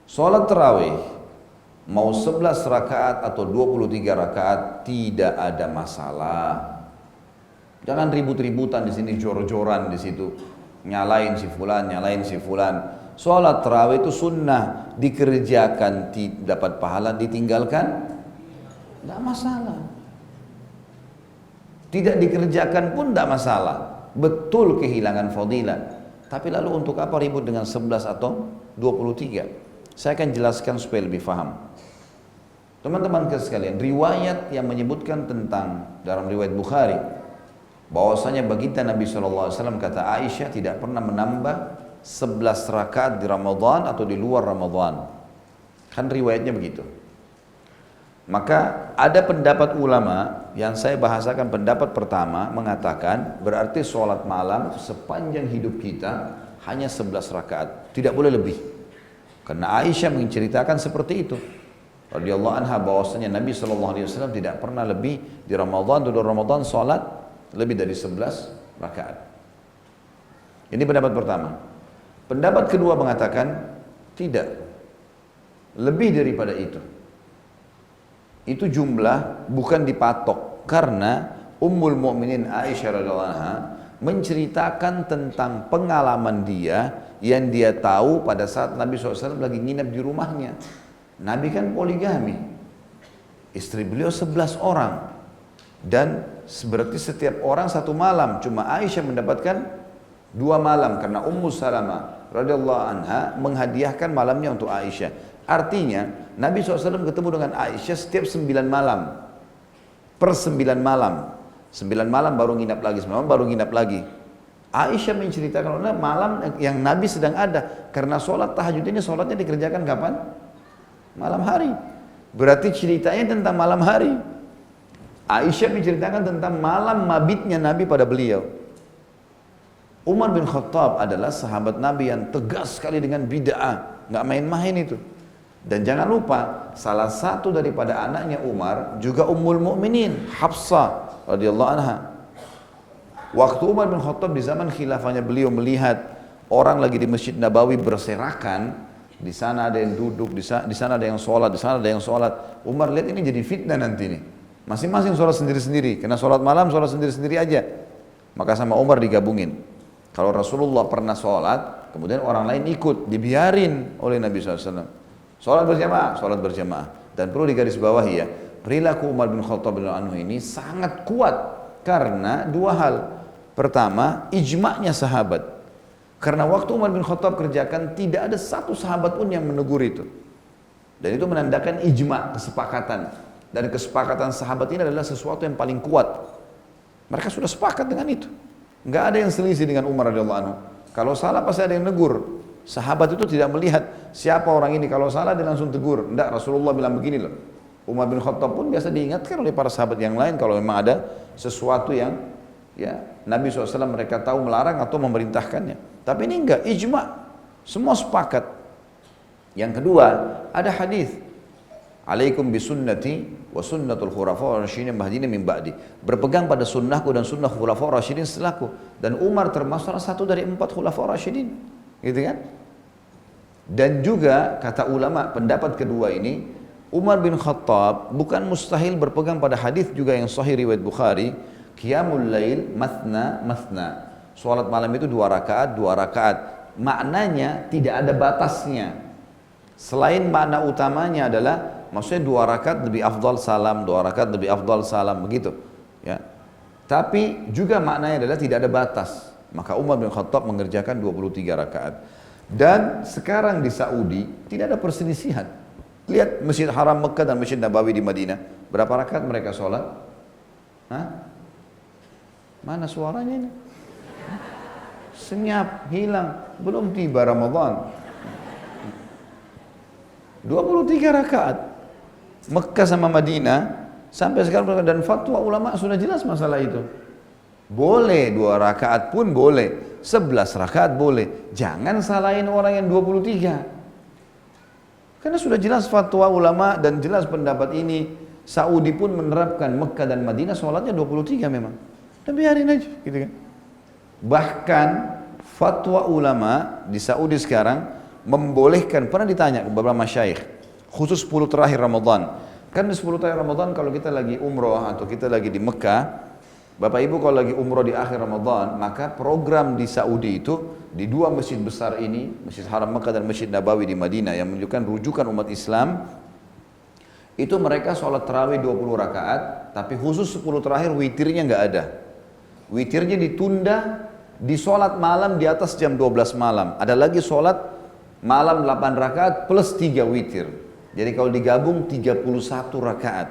Sholat tarawih mau 11 rakaat atau 23 rakaat tidak ada masalah. Jangan ribut-ributan di sini, jor-joran di situ. Nyalain si fulan, nyalain si fulan. Sholat tarawih itu sunnah, dikerjakan dapat pahala, ditinggalkan tidak masalah. Tidak dikerjakan pun tidak masalah. Betul kehilangan fadilah. Tapi lalu untuk apa ribut dengan 11 atau 23? Saya akan jelaskan supaya lebih paham. Teman-teman sekalian, riwayat yang menyebutkan tentang dalam riwayat Bukhari bahwasanya baginda Nabi SAW kata Aisyah tidak pernah menambah 11 rakaat di Ramadan atau di luar Ramadan. Kan riwayatnya begitu. Maka ada pendapat ulama yang saya bahasakan, pendapat pertama mengatakan berarti sholat malam sepanjang hidup kita hanya 11 rakaat, tidak boleh lebih. Karena Aisyah menceritakan seperti itu radhiyallahu anha bahwasanya Nabi SAW tidak pernah lebih di Ramadan atau di Ramadan sholat lebih dari 11 rakaat. Ini pendapat pertama. Pendapat kedua mengatakan tidak, lebih daripada itu. Itu jumlah bukan dipatok karena Ummul Mukminin Aisyah radhiyallahu anha menceritakan tentang pengalaman dia yang dia tahu pada saat Nabi SAW lagi nginap di rumahnya. Nabi kan poligami, istri beliau 11 orang dan berarti setiap orang satu malam. Cuma Aisyah mendapatkan 2 malam karena Ummu Salamah radhiyallahu anha menghadiahkan malamnya untuk Aisyah. Artinya Nabi SAW ketemu dengan Aisyah setiap 9 malam, per 9 malam. 9 malam baru nginap lagi, 9 malam baru nginap lagi. Aisyah menceritakan malam yang Nabi sedang ada, karena sholat tahajud ini sholatnya dikerjakan kapan? Malam hari. Berarti ceritanya tentang malam hari. Aisyah menceritakan tentang malam mabitnya Nabi pada beliau. Umar bin Khattab adalah sahabat Nabi yang tegas sekali dengan bid'ah, nggak main-main itu. Dan jangan lupa salah satu daripada anaknya Umar juga Ummul Mukminin Hafsah radhiyallahu anha. Waktu Umar bin Khattab di zaman khilafahnya beliau melihat orang lagi di Masjid Nabawi berserakan, di sana ada yang duduk, di sana ada yang sholat, di sana ada yang sholat. Umar lihat ini jadi fitnah nanti nih. Masing-masing sholat sendiri-sendiri, karena sholat malam sholat sendiri-sendiri aja. Maka sama Umar digabungin. Kalau Rasulullah pernah sholat, kemudian orang lain ikut, dibiarin oleh Nabi SAW. Sholat berjamaah. Dan perlu digarisbawahi ya, perilaku Umar bin Khattab ini sangat kuat karena 2 hal. Pertama, ijma'nya sahabat. Karena waktu Umar bin Khattab kerjakan, tidak ada satu sahabat pun yang menegur itu. Dan itu menandakan ijma', kesepakatan. Dan kesepakatan sahabat ini adalah sesuatu yang paling kuat. Mereka sudah sepakat dengan itu. Nggak ada yang selisih dengan Umar radhiyallahu anhu. Kalau salah pasti ada yang negur. Sahabat itu tidak melihat siapa orang ini, kalau salah dia langsung tegur. Enggak, Rasulullah bilang begini loh. Umar bin Khattab pun biasa diingatkan oleh para sahabat yang lain kalau memang ada sesuatu yang ya Nabi SAW mereka tahu melarang atau memerintahkannya. Tapi ini enggak, ijma'. Semua sepakat. Yang kedua, ada hadis. Alaikum bisunnati wa sunnatul khulafaur rasyidin mahdiyyin min ba'di. Berpegang pada sunnahku dan sunnah khulafaur rasyidin setelahku. Dan Umar termasuk salah satu dari 4 khulafaur rasyidin. Gitu kan? Dan juga kata ulama pendapat kedua ini, Umar bin Khattab bukan mustahil berpegang pada hadis juga yang sahih riwayat Bukhari, qiyamul lail mathna mathna. Salat malam itu 2 rakaat, 2 rakaat. Maknanya tidak ada batasnya. Selain makna utamanya adalah maksudnya 2 rakaat lebih afdal salam, 2 rakaat lebih afdal salam, begitu. Ya. Tapi juga maknanya adalah tidak ada batas. Maka Umar bin Khattab mengerjakan 23 rakaat. Dan sekarang di Saudi tidak ada perselisihan. Lihat Masjid Haram Mekah dan Masjid Nabawi di Madinah. Berapa rakaat mereka sholat? Hah? Mana suaranya ini? Senyap, hilang. Belum tiba Ramadan. 23 rakaat. Mekah sama Madinah. Sampai sekarang dan fatwa ulama sudah jelas masalah itu. Boleh 2 rakaat pun boleh, 11 rakaat boleh. Jangan salahin orang yang 23. Karena sudah jelas fatwa ulama dan jelas pendapat ini. Saudi pun menerapkan Mekah dan Madinah sholatnya 23 memang. Dan biarin aja gitu kan. Bahkan fatwa ulama di Saudi sekarang membolehkan, pernah ditanya ke beberapa masyaikh, khusus 10 terakhir Ramadan. Kan di 10 terakhir Ramadan kalau kita lagi umroh atau kita lagi di Mekah, Bapak Ibu kalau lagi umroh di akhir Ramadan, maka program di Saudi itu, di dua masjid besar ini, Masjid Haram Mekah dan Masjid Nabawi di Madinah yang menunjukkan rujukan umat Islam, itu mereka sholat tarawih 20 rakaat, tapi khusus 10 terakhir witirnya nggak ada. Witirnya ditunda di sholat malam di atas jam 12 malam. Ada lagi sholat malam 8 rakaat plus 3 witir. Jadi kalau digabung 31 rakaat.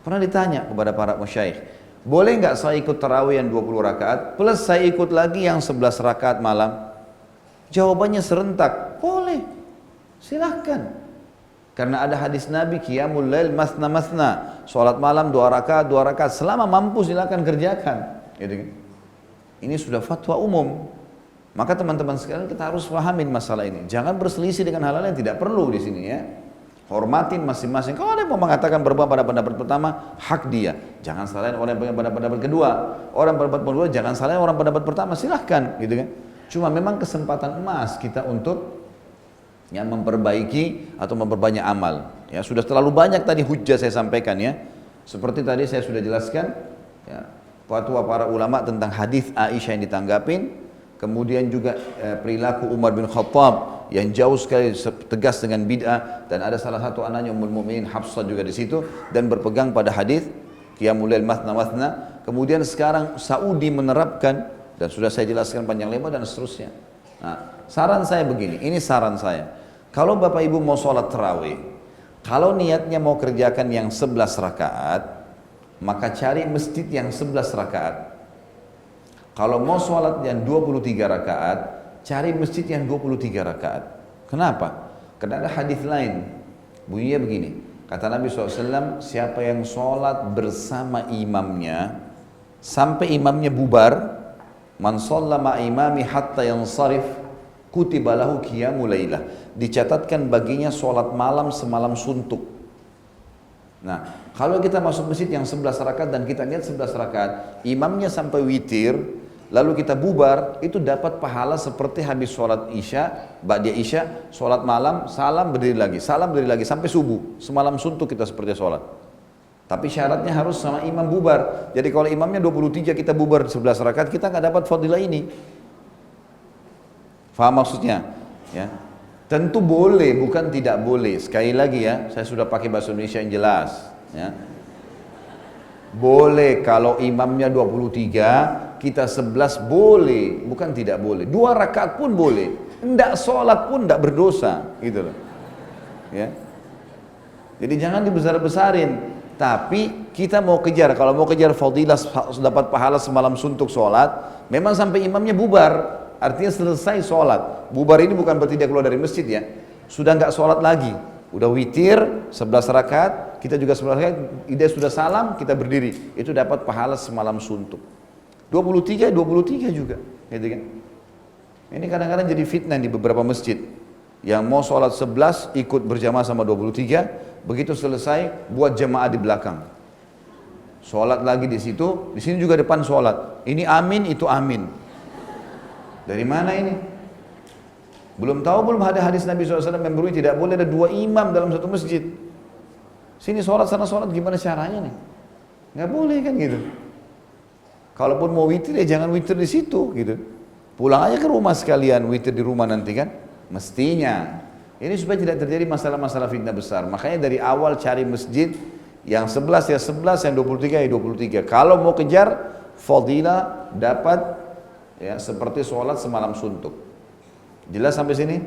Pernah ditanya kepada para masyaikh, boleh nggak saya ikut tarawih yang 20 rakaat plus saya ikut lagi yang 11 rakaat malam? Jawabannya serentak, boleh, silahkan. Karena ada hadis Nabi, qiyamul lail masna masna, sholat malam 2 rakaat, selama mampu silahkan kerjakan. Gitu. Ini sudah fatwa umum. Maka teman-teman sekalian kita harus pahamin masalah ini. Jangan berselisih dengan hal-hal yang tidak perlu di sini ya. Hormatin masing-masing. Kalau ada yang mau mengatakan berubah pada pendapat pertama, hak dia. Jangan salahin orang yang pada pendapat kedua. Orang pendapat kedua jangan salahin orang pendapat pertama. Silahkan, gitu kan. Cuma memang kesempatan emas kita untuk yang memperbaiki atau memperbanyak amal. Ya sudah terlalu banyak tadi hujjah saya sampaikan ya. Seperti tadi saya sudah jelaskan, ya, fatwa para ulama tentang hadis Aisyah yang ditanggapin, kemudian juga perilaku Umar bin Khattab yang jauh sekali tegas dengan bid'ah, dan ada salah satu anaknya Ummul Mukminin Hafsah juga di situ dan berpegang pada hadis qiyamul lail mathna mathna. Kemudian sekarang Saudi menerapkan dan sudah saya jelaskan panjang lebar dan seterusnya. Nah, saran saya begini, ini saran saya. Kalau Bapak Ibu mau sholat tarawih, kalau niatnya mau kerjakan yang 11 rakaat, maka cari masjid yang 11 rakaat. Kalau mau sholat yang 23 rakaat, cari masjid yang 23 rakaat. Kenapa? Karena ada hadis lain. Bunyinya begini. Kata Nabi SAW, siapa yang sholat bersama imamnya, sampai imamnya bubar, man shalla ma imami hatta yansarif, kutiba lahu qiyamul lailah. Dicatatkan baginya sholat malam semalam suntuk. Nah, kalau kita masuk masjid yang 11 rakaat dan kita lihat 11 rakaat, imamnya sampai witir, lalu kita bubar, itu dapat pahala seperti habis sholat isya, ba'da isya, sholat malam, salam berdiri lagi, sampai subuh. Semalam suntuk kita seperti sholat. Tapi syaratnya harus sama imam bubar. Jadi kalau imamnya 23 kita bubar 11 rakaat, kita nggak dapat fadilah ini. Faham maksudnya? Ya. Tentu boleh, bukan tidak boleh. Sekali lagi ya, saya sudah pakai bahasa Indonesia yang jelas. Ya. Boleh kalau imamnya 23, kita 11 boleh, bukan tidak boleh. 2 rakaat pun boleh. Enggak sholat pun enggak berdosa, gitu loh. Ya. Jadi jangan dibesar-besarin. Tapi kita mau kejar, kalau mau kejar fadilah dapat pahala semalam suntuk sholat, memang sampai imamnya bubar. Artinya selesai sholat. Bubar ini bukan berarti dia keluar dari masjid ya. Sudah enggak sholat lagi. Udah witir 11 rakaat, kita juga 11 rakaat, dia sudah salam, kita berdiri. Itu dapat pahala semalam suntuk. 23 juga, gitu kan. Ini kadang-kadang jadi fitnah di beberapa masjid. Yang mau sholat 11 ikut berjamaah sama 23, begitu selesai buat jamaah di belakang. Sholat lagi di situ, di sini juga depan sholat. Ini amin, itu amin. Dari mana ini? Belum ada hadis Nabi SAW yang berbunyi tidak boleh ada 2 imam dalam satu masjid. Sini sholat, sana sholat, gimana caranya nih? Nggak boleh kan gitu. Kalaupun mau witir ya jangan witir di situ gitu. Pulang aja ke rumah sekalian, witir di rumah nanti kan. Mestinya. Ini supaya tidak terjadi masalah-masalah fitnah besar. Makanya dari awal cari masjid yang 11 ya 11, yang 23 ya 23. Kalau mau kejar fadilah dapat ya seperti sholat semalam suntuk. Jelas sampai sini?